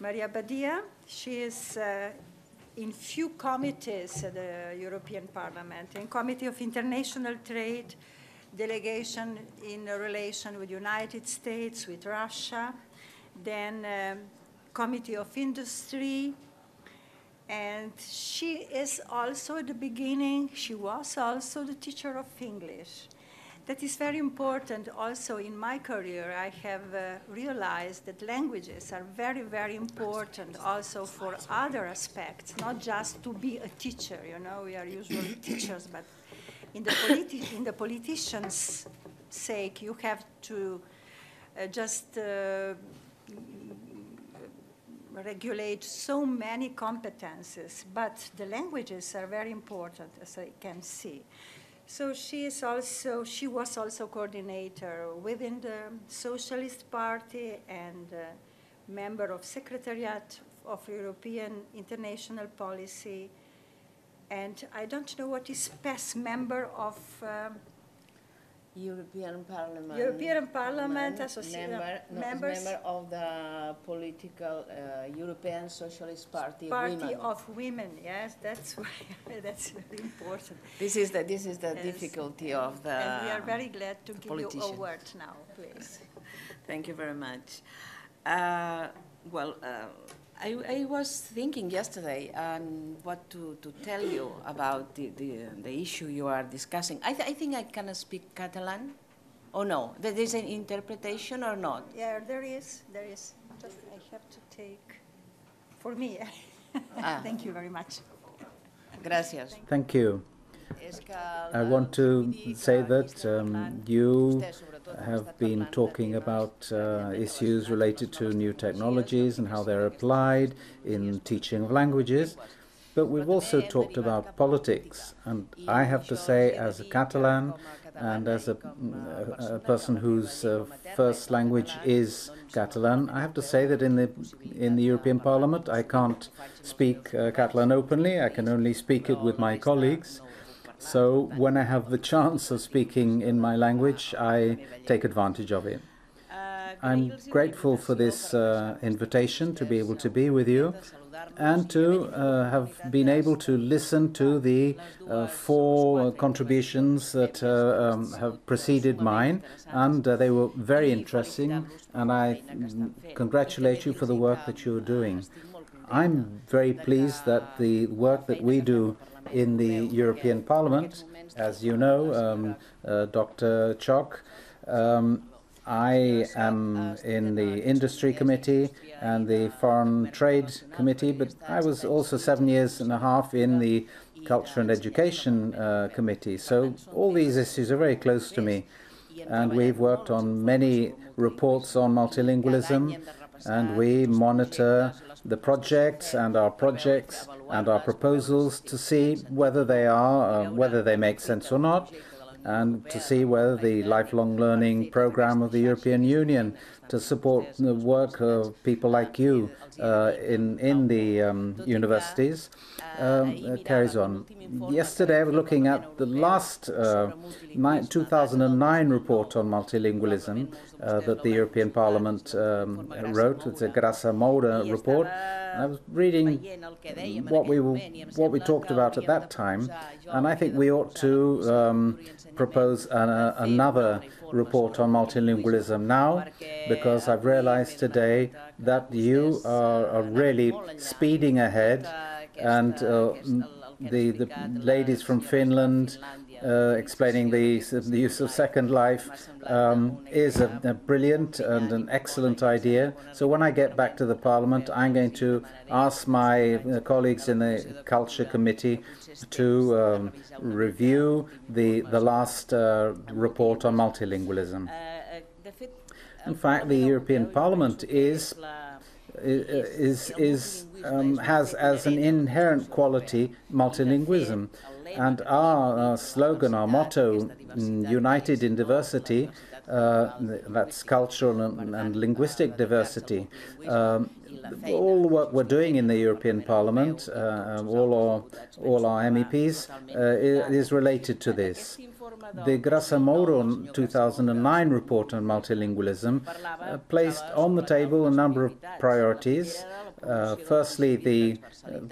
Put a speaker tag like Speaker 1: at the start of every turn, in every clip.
Speaker 1: Maria Badia. She is in few committees at the European Parliament, in Committee of International Trade, delegation in relation with the United States, with Russia, then Committee of Industry, and she is also at the beginning, she was also the teacher of English. That is very important also in my career. I have realized that languages are very, very important also for other aspects, not just to be a teacher. You know, we are usually teachers, but in the politicians' sake, you have to just regulate so many competences, but the languages are very important, as I can see. So she was also coordinator within the Socialist Party and member of Secretariat of European International Policy. And I don't know what is PES, member of
Speaker 2: European Parliament.
Speaker 1: European Parliament Association.
Speaker 2: Member of the political European Socialist Party.
Speaker 1: Party of Women. Yes, that's why that's very important.
Speaker 2: This is the difficulty of the.
Speaker 1: And we are very glad to give you a word now, please.
Speaker 2: Thank you very much. I was thinking yesterday what to tell you about the issue you are discussing. I think I can speak Catalan. Oh no, there is an interpretation or not?
Speaker 1: Yeah, there is. Just I have to take for me. Thank you very much.
Speaker 2: Gracias.
Speaker 3: Thank you. I want to say that you have been talking about issues related to new technologies and how they're applied in teaching of languages, but we've also talked about politics. And I have to say, as a Catalan and as a person whose first language is Catalan, I have to say that in the European Parliament I can't speak Catalan openly. I can only speak it with my colleagues. So when I have the chance of speaking in my language, I take advantage of it. I'm grateful for this invitation to be able to be with you and to have been able to listen to the 4 contributions that have preceded mine, and they were very interesting, and I congratulate you for the work that you're doing. I'm very pleased that the work that we do in the European Parliament, as you know, Dr. Čok, I am in the Industry Committee and the Foreign Trade Committee, but I was also 7.5 years in the Culture and Education Committee. So all these issues are very close to me. And we've worked on many reports on multilingualism, and we monitor the projects and our proposals to see whether they make sense or not, and to see whether the lifelong learning program of the European Union to support the work of people like you in the universities carries on. Yesterday I was looking at the last 2009 report on multilingualism that the European Parliament wrote. It's a Grasa Moura report. I was reading what we talked about at that time, and I think we ought to propose another report on multilingualism now, because I've realized today that you are really speeding ahead, and the ladies from Finland explaining the use of Second Life is a brilliant and an excellent idea. So when I get back to the Parliament, I'm going to ask my colleagues in the Culture Committee to review the last report on multilingualism. In fact, the European Parliament has as an inherent quality multilingualism, and our slogan, our motto, united in diversity, that's cultural and linguistic diversity. All the work we're doing in the European Parliament, all our MEPs, is related to this. The Grasa Moura 2009 report on multilingualism placed on the table a number of priorities Firstly, the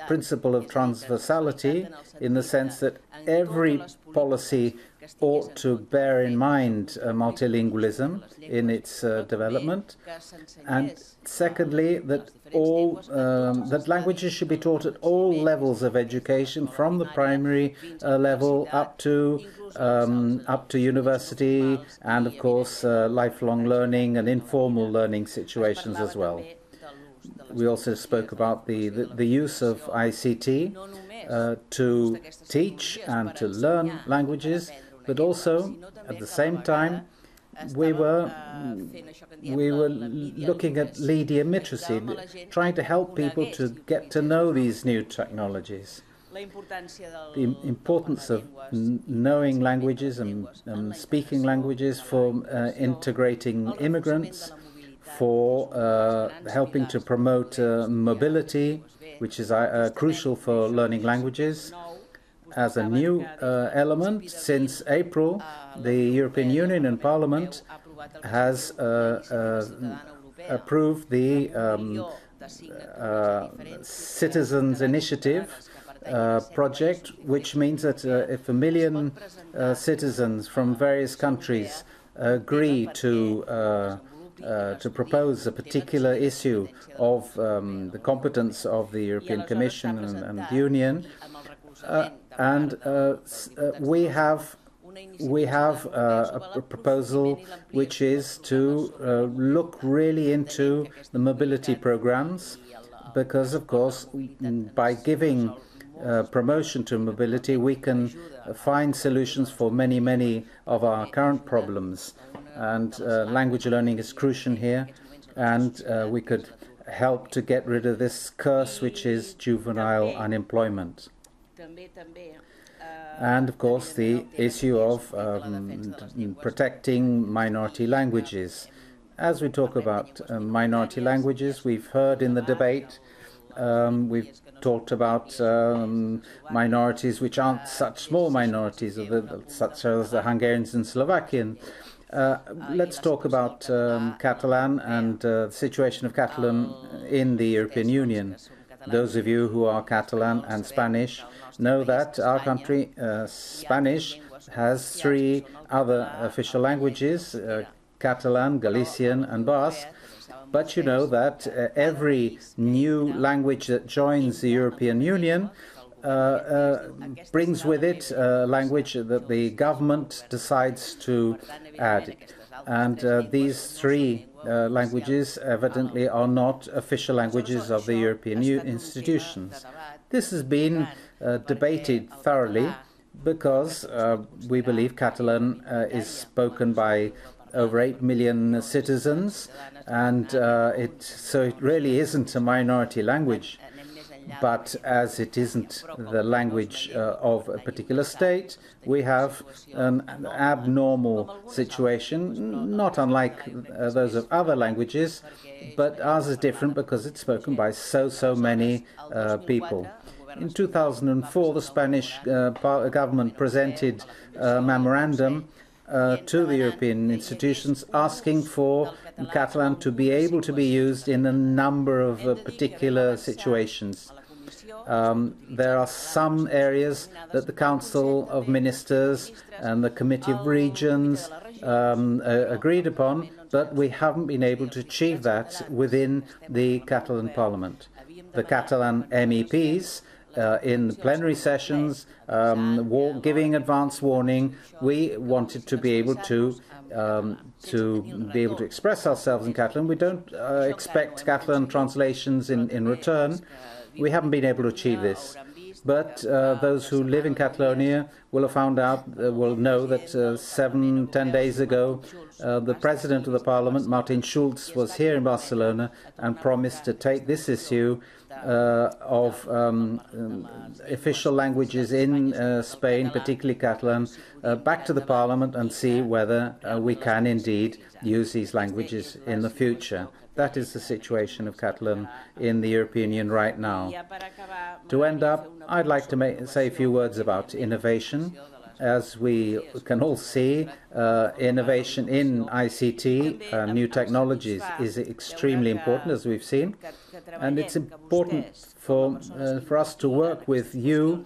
Speaker 3: principle of transversality, in the sense that every policy ought to bear in mind multilingualism in its development, and secondly, that that languages should be taught at all levels of education, from the primary level up to university, and of course lifelong learning and informal learning situations as well. We also spoke about the use of ICT to teach and to learn languages, but also at the same time we were looking at literacy, trying to help people to get to know these new technologies. The importance of knowing languages and speaking languages for integrating immigrants, for helping to promote mobility, which is crucial for learning languages. As a new element, since April, the European Union and Parliament has approved the Citizens Initiative project, which means that if 1 million citizens from various countries agree to propose a particular issue of the competence of the European Commission and Union, we have a proposal which is to look really into the mobility programs, because of course by giving promotion to mobility we can find solutions for many of our current problems, and language learning is crucial here, and we could help to get rid of this curse which is juvenile unemployment. And of course the issue of protecting minority languages. As we talk about minority languages, we've heard in the debate, we've talked about minorities which aren't such small minorities, such as the Hungarians and Slovakian. Let's talk about Catalan and the situation of Catalan in the European Union. Those of you who are Catalan and Spanish know that our country, Spanish, has 3 other official languages, Catalan, Galician and Basque. But you know that every new language that joins the European Union brings with it a language that the government decides to add. And these 3 languages evidently are not official languages of the European institutions. This has been debated thoroughly because we believe Catalan is spoken by over 8 million citizens, and so it really isn't a minority language. But as it isn't the language of a particular state, we have an abnormal situation, not unlike those of other languages, but ours is different because it's spoken by so many people. In 2004, the Spanish government presented a memorandum to the European institutions asking for Catalan to be able to be used in a number of particular situations. There are some areas that the Council of Ministers and the Committee of Regions agreed upon, but we haven't been able to achieve that within the Catalan Parliament. The Catalan MEPs in the plenary sessions, giving advance warning, we wanted to be able to express ourselves in Catalan. We don't expect Catalan translations in return. We haven't been able to achieve this. But those who live in Catalonia will have found out, will know that 7-10 days ago, the President of the Parliament, Martin Schulz, was here in Barcelona and promised to take this issue of official languages in Spain, particularly Catalan, back to the Parliament and see whether we can indeed use these languages in the future. That is the situation of Catalan in the European Union right now. To end up, I'd like to say a few words about innovation. as we can all see, innovation in ICT, new technologies, is extremely important, as we've seen. And it's important for us to work with you,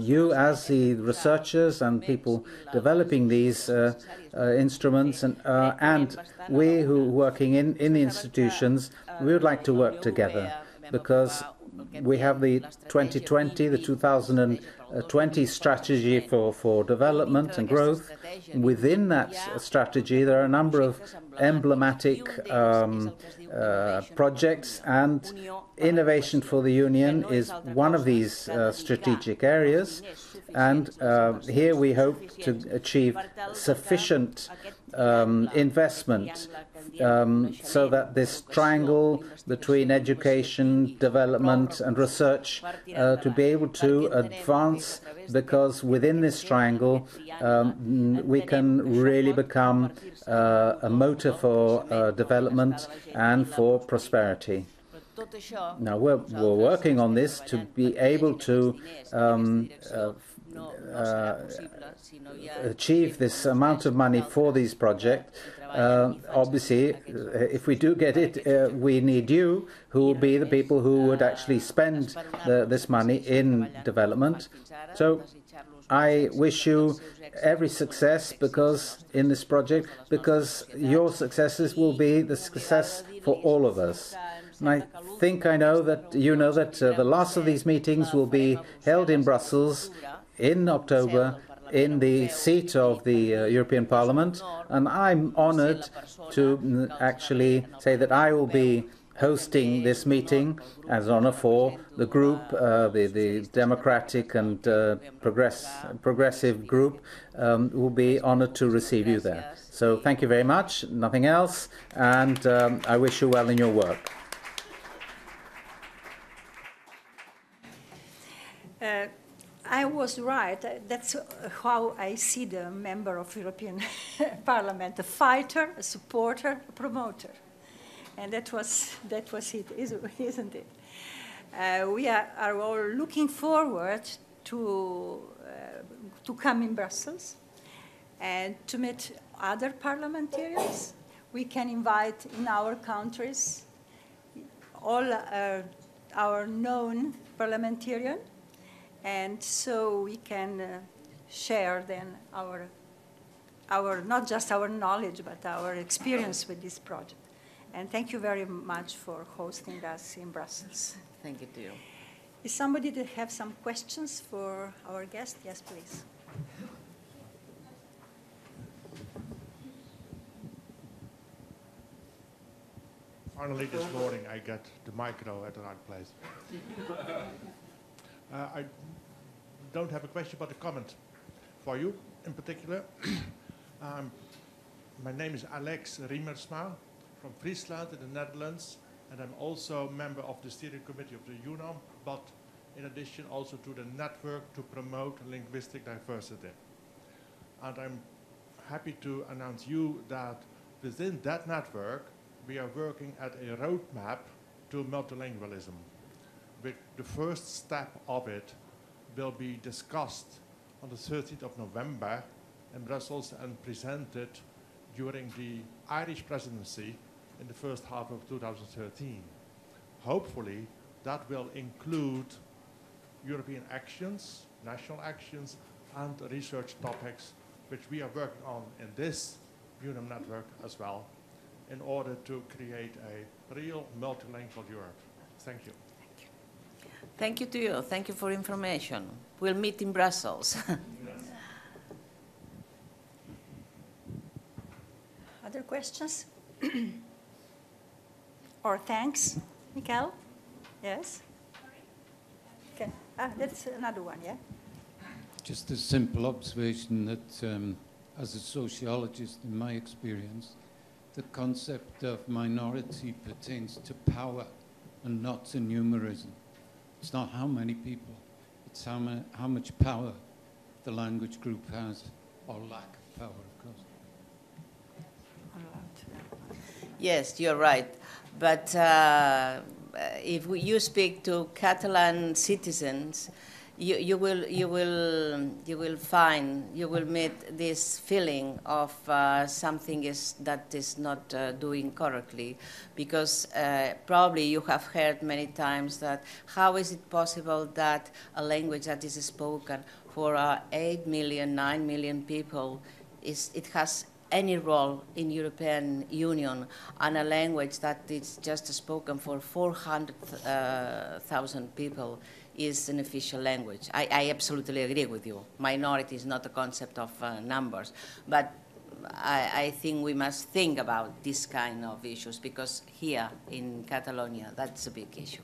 Speaker 3: you as the researchers and people developing these instruments, and we who are working in the institutions, we would like to work together, because we have the 2020, the 2020 strategy for development and growth. Within that strategy, there are a number of emblematic projects, and innovation for the Union is one of these strategic areas. And here we hope to achieve sufficient investment so that this triangle between education, development and research to be able to advance, because within this triangle we can really become a motor for development and for prosperity. Now we're working on this to be able to achieve this amount of money for these projects. Obviously, if we do get it, we need you, who will be the people who would actually spend this money in development. So I wish you every success in this project, because your successes will be the success for all of us. And I think I know that you know that the last of these meetings will be held in Brussels in October, in the seat of the European Parliament, and I'm honored to actually say that I will be hosting this meeting as an honor for the group, the Democratic and Progressive group will be honored to receive you there. So thank you very much, nothing else, and I wish you well in your work.
Speaker 1: I was right. That's how I see the member of European Parliament: a fighter, a supporter, a promoter, and that was it, isn't it? We are all looking forward to come in Brussels and to meet other parliamentarians. We can invite in our countries all our known parliamentarians. And so we can share then our not just our knowledge, but our experience with this project. And thank you very much for hosting us in Brussels.
Speaker 2: Thank you to you.
Speaker 1: Is somebody that have some questions for our guest? Yes, please.
Speaker 4: Finally, this morning I got the micro at the right place. I don't have a question, but a comment for you in particular. My name is Alex Riemersma from Friesland in the Netherlands, and I'm also a member of the steering committee of the EUNoM, but in addition also to the network to promote linguistic diversity. And I'm happy to announce you that within that network we are working at a roadmap to multilingualism. The first step of it will be discussed on the 13th of November in Brussels and presented during the Irish presidency in the first half of 2013. Hopefully that will include European actions, national actions, and research topics which we are working on in this EUNoM network as well, in order to create a real multilingual Europe. Thank you.
Speaker 2: Thank you to you. Thank you for information. We'll meet in Brussels.
Speaker 1: Other questions? Or thanks, Mikael? Yes? Okay. That's another one, yeah?
Speaker 5: Just a simple observation that as a sociologist, in my experience, the concept of minority pertains to power and not to numerism. It's not how many people, it's how much power the language group has, or lack of power, of course.
Speaker 2: Yes, you're right. But if you speak to Catalan citizens, you will meet this feeling of something that is not doing correctly, because probably you have heard many times that how is it possible that a language that is spoken for 8 million, 9 million people, it has any role in European Union, and a language that is just spoken for 400,000 people is an official language. I absolutely agree with you. Minority is not a concept of numbers, but I think we must think about this kind of issues, because here in Catalonia, that's a big issue.